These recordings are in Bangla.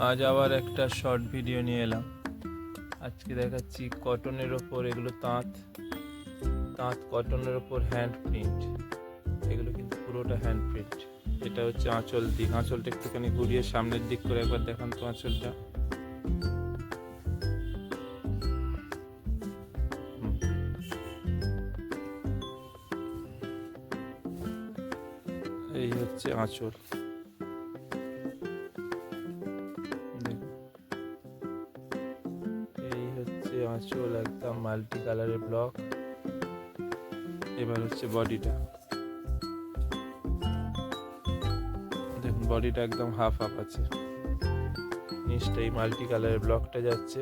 আজ আবার একটা শর্ট ভিডিও নিয়ে এলাম। আজকে দেখাচ্ছি কটনের ওপর, এগুলো তাঁত কটনের ওপর হ্যান্ড প্রিন্ট। এগুলো কিন্তু পুরোটা হ্যান্ড প্রিন্ট। এটা হচ্ছে আঁচল দিক। আঁচলটা একটুখানি ঘুরিয়ে সামনের দিক করে একবার দেখান তো আঁচলটা। এই হচ্ছে আঁচল। এই হচ্ছে আঁচল, একদম মাল্টি কালারের ব্লক। এবার হচ্ছে বডিটা, দেখুন বডিটা একদম হাফ হাফ আছে। নিচটা এই মাল্টি কালারের ব্লকটা যাচ্ছে,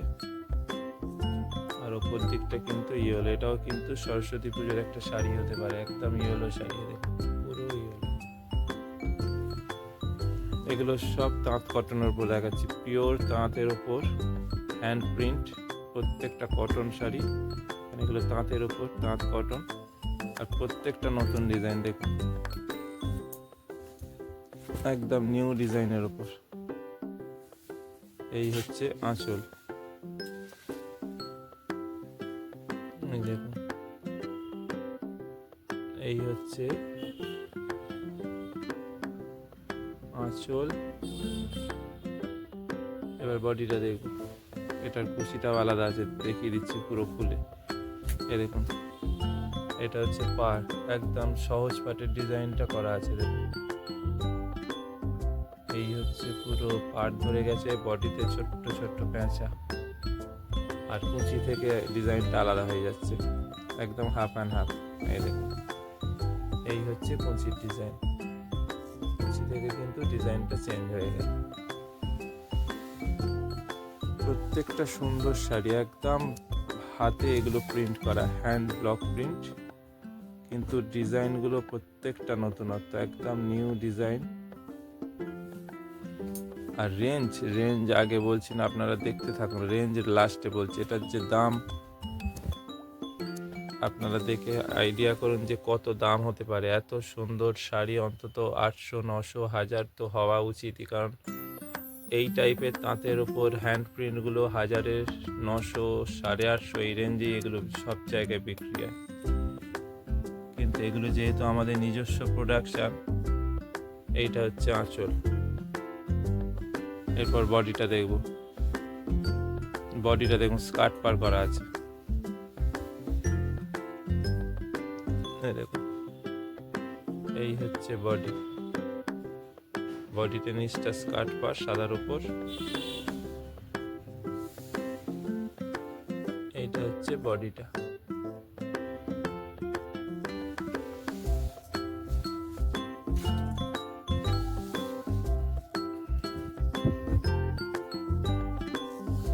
আর ওপর দিকটা কিন্তু ইয়েলো। এটাও কিন্তু সরস্বতী পুজোর একটা শাড়ি হতে পারে, একদম ইয়েলো শাড়ি, দেখুন পুরো ইয়েলো। এগুলো সব তাঁত কটনের উপর দেখাচ্ছি, পিওর তাঁতের ওপর হ্যান্ড প্রিন্ট প্রত্যেকটা কটন শাড়ি। এগুলো তাঁতের ওপর, তাঁত কটন, আর প্রত্যেকটা নতুন ডিজাইন দেখুন, একদম নিউ ডিজাইনের ওপর। এই হচ্ছে আঁচল, দেখুন এই হচ্ছে আঁচল। এবার বডিটা দেখুন, এটার কুচিটাও আলাদা আছে, দেখিয়ে দিচ্ছি পুরো খুলে। এ দেখুন, এটা হচ্ছে পাড়, একদম সহজ পাটের ডিজাইনটা করা আছে দেখুন। এই হচ্ছে পুরো পাড় ধরে গেছে, বডিতে ছোট্ট ছোট্ট প্যাঁচা, আর কুচি থেকে ডিজাইনটা আলাদা হয়ে যাচ্ছে, একদম হাফ অ্যান্ড হাফ। এই দেখুন, এই হচ্ছে কুচির ডিজাইন। কুচি থেকে কিন্তু ডিজাইনটা চেঞ্জ হয়ে গেল। প্রত্যেকটা সুন্দর শাড়ি, একদম হাতে এগুলো প্রিন্ট করা, হ্যান্ড ব্লক প্রিন্ট, কিন্তু ডিজাইনগুলো প্রত্যেকটা নতুনত্ব, একদম নিউ ডিজাইন। আর রেঞ্জ আগে বলছি না, আপনারা দেখতে থাকুন, রেঞ্জের লাস্টে বলছি। এটার যে দাম আপনারা দেখে আইডিয়া করুন যে কত দাম হতে পারে। এত সুন্দর শাড়ি অন্তত 800, 900, 1000 তো হওয়া উচিতই, কারণ এই টাইপের তাঁতের ওপর হ্যান্ড প্রিন্টগুলো 1000, 900, 850 এই রেঞ্জে এগুলো সব জায়গায় বিক্রি হয়। কিন্তু এগুলো যেহেতু আমাদের নিজস্ব প্রোডাকশান, এইটা হচ্ছে আঁচল। এরপর বডিটা দেখব, বডিটা দেখুন স্কার্ট পার করা আছে। দেখুন এই হচ্ছে বডিতে নিচটা স্কার্ট পার সাদার উপর। এইটা হচ্ছে বডিটা।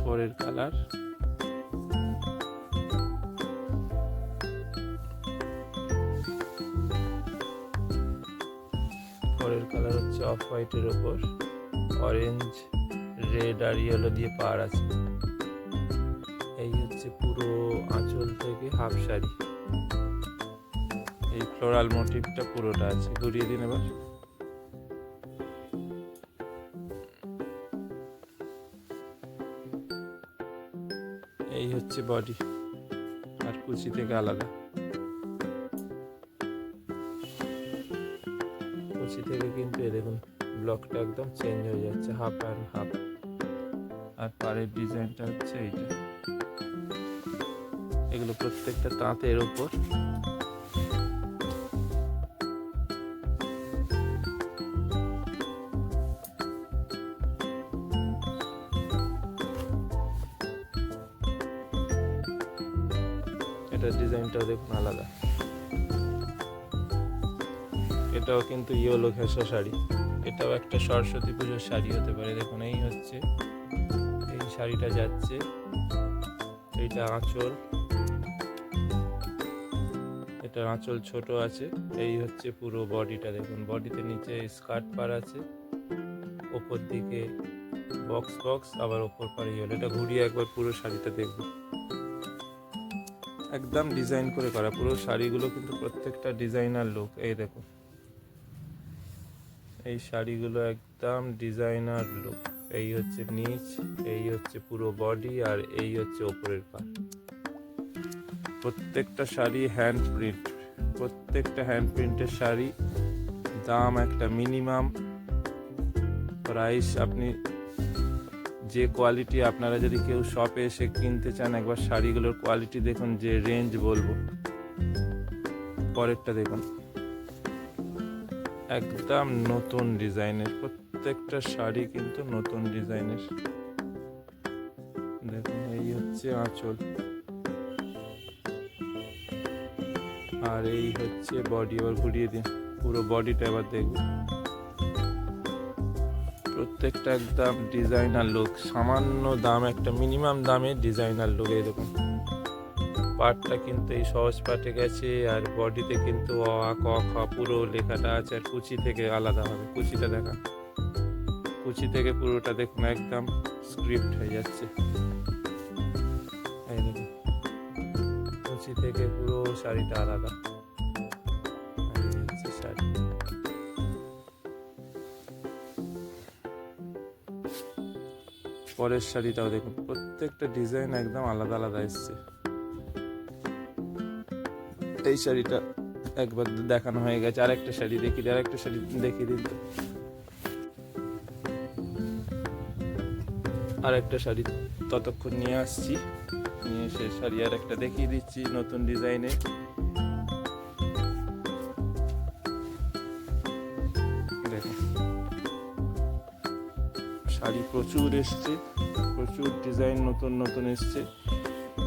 পরের কালার, হচ্ছে অফ হোয়াইটের ওপর অরেঞ্জ, রেড আর ইয়েলো দিয়ে পাড় আছে। এই হচ্ছে পুরো আঁচল থেকে হাফ শাড়ি, এই ফ্লোরাল মোটিভটা পুরোটা আছে। ঘুরিয়ে দিন এবার। এই হচ্ছে বডি, আর কুচি থেকে আলাদা। কুচি থেকে কিন্তু এ দেখুন ব্লকটা একদম চেঞ্জ হয়ে যাচ্ছে, হাফ অ্যান্ড হাফ। আর পাড়ের ডিজাইনটা হচ্ছে এইটা। এগুলো প্রত্যেকটা তাঁতের ওপর। এটার ডিজাইনটাও দেখুন আলাদা। এটাও কিন্তু ইয়েলো ঘেঁষা শাড়ি, এটাও একটা সরস্বতী পুজোর শাড়ি হতে পারে। দেখুন এই হচ্ছে, এই শাড়িটা যাচ্ছে, এইটা আঁচল, এটা আঁচল ছোট আছে। এই হচ্ছে পুরো বডিটা, দেখুন বডিতে নিচে স্কার্ট পার আছে, ওপর দিকে বক্স, আবার ওপর পারে ইয়েলো। এটা ঘুরিয়ে একবার পুরো শাড়িটা দেখুন, একদম ডিজাইন করে করা পুরো শাড়িগুলো, কিন্তু প্রত্যেকটা ডিজাইনার লুক। এই দেখুন এই শাড়িগুলো একদম ডিজাইনার লুক। এই হচ্ছে নিচ, এই হচ্ছে পুরো বডি, আর এই হচ্ছে ওপরের পার্ট। প্রত্যেকটা শাড়ি হ্যান্ড প্রিন্ট, প্রত্যেকটা হ্যান্ড প্রিন্টের শাড়ি। দাম একটা মিনিমাম প্রাইস। আপনি যে কোয়ালিটি, আপনারা যদি কেউ শপে এসে কিনতে চান, একবার শাড়িগুলোর কোয়ালিটি দেখুন, যে রেঞ্জ বলবো। পরেরটা দেখুন, একদম নতুন ডিজাইনের, প্রত্যেকটা শাড়ি কিন্তু নতুন ডিজাইনের। দেখুন এই হচ্ছে আঁচল, আর এই হচ্ছে বডি। এবার ঘুরিয়ে দিন, পুরো বডিটা এবার দেখুন। প্রত্যেকটা একদম ডিজাইনার লুক, সামান্য দাম, একটা মিনিমাম দামে ডিজাইনার লুক। এই দেখুন পার্টটা কিন্তু এই সহজ পার্টে গেছে, আর বডিতে কিন্তু অ আ ক খ পুরো লেখাটা আছে, আর কুচি থেকে আলাদা হবে। কুচিটা দেখা, কুচি থেকে পুরোটা দেখুন একদম স্ক্রিপ্ট হয়ে যাচ্ছে। এই দেখুন কুচি থেকে পুরো শাড়িটা আলাদা। এই হচ্ছে শাড়ি। পরের শাড়িটাও দেখুন, প্রত্যেকটা ডিজাইন একদম আলাদা আলাদা এসছে। এই শাড়িটা একবার দেখানো হয়ে গেছে, আরেকটা শাড়ি দেখিয়ে দিন, আরেকটা শাড়ি দেখিয়ে দিন। আরেকটা শাড়ি ততক্ষণ নিয়ে আসছি, নিয়ে সে শাড়ি আর একটা দেখিয়ে দিচ্ছি নতুন ডিজাইনে। দেখুন শাড়ি প্রচুর এসছে, প্রচুর ডিজাইন নতুন নতুন এসছে।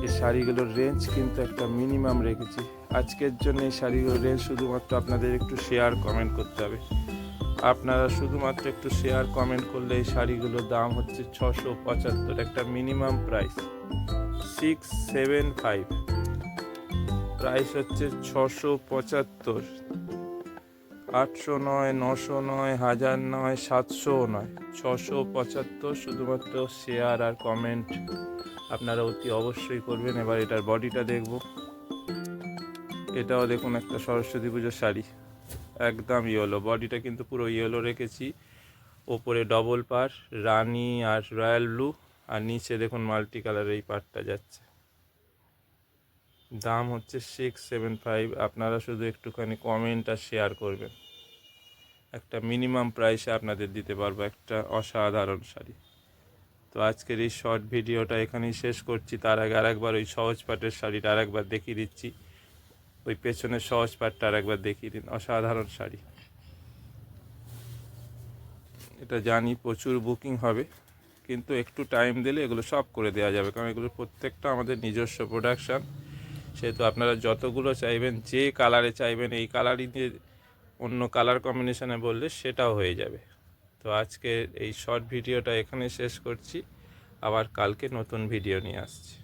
এই শাড়িগুলোর রেঞ্জ কিন্তু একটা মিনিমাম রেখেছি আজকের জন্য। এই শাড়িগুলোর রেঞ্জ শুধুমাত্র আপনাদের একটু শেয়ার কমেন্ট করতে হবে। আপনারা শুধুমাত্র একটু শেয়ার কমেন্ট করলে এই শাড়িগুলোর দাম হচ্ছে 675, একটা মিনিমাম প্রাইস 675, প্রাইস হচ্ছে 675। 800 নয়, 900 নয়, 1000 নয়, 700 নয়, 675। শুধুমাত্র শেয়ার আর কমেন্ট আপনারা অতি অবশ্যই করবেন। এবার এটার বডিটা দেখব। এটাও দেখুন একটা সরস্বতী পুজোর শাড়ি, একদম ইয়েলো। বডিটা কিন্তু পুরো ইয়েলো রেখেছি। ওপরে ডবল পার রানী আর রয়্যাল ব্লু, আর নিচে দেখুন মাল্টি কালার এই পার্টটা যাচ্ছে। দাম হচ্ছে 675। আপনারা শুধু একটুখানি কমেন্ট আর শেয়ার করবেন, একটা মিনিমাম প্রাইসে আপনাদের দিতে পারবো একটা অসাধারণ শাড়ি। তো আজকের এই শর্ট ভিডিওটা এখানেই শেষ করছি। তার আগে আরেকবার ওই সহজ পাটের শাড়িটা আরেকবার দেখিয়ে দিচ্ছি। ওই পেছনের সহজ পাটটা আরেকবার দেখিয়ে দিন, অসাধারণ শাড়ি। এটা জানি প্রচুর বুকিং হবে, কিন্তু একটু টাইম দিলে এগুলো সব করে দেওয়া যাবে, কারণ এগুলো প্রত্যেকটা আমাদের নিজস্ব প্রোডাকশান। সেহেতু আপনারা যতগুলো চাইবেন, যে কালারে চাইবেন, এই কালারই দিয়ে অন্য কালার কম্বিনেশনে বললে সেটাও হয়ে যাবে। তো আজকে এই শর্ট ভিডিওটা এখানে শেষ করছি, আবার কালকে নতুন ভিডিও নিয়ে আসছি।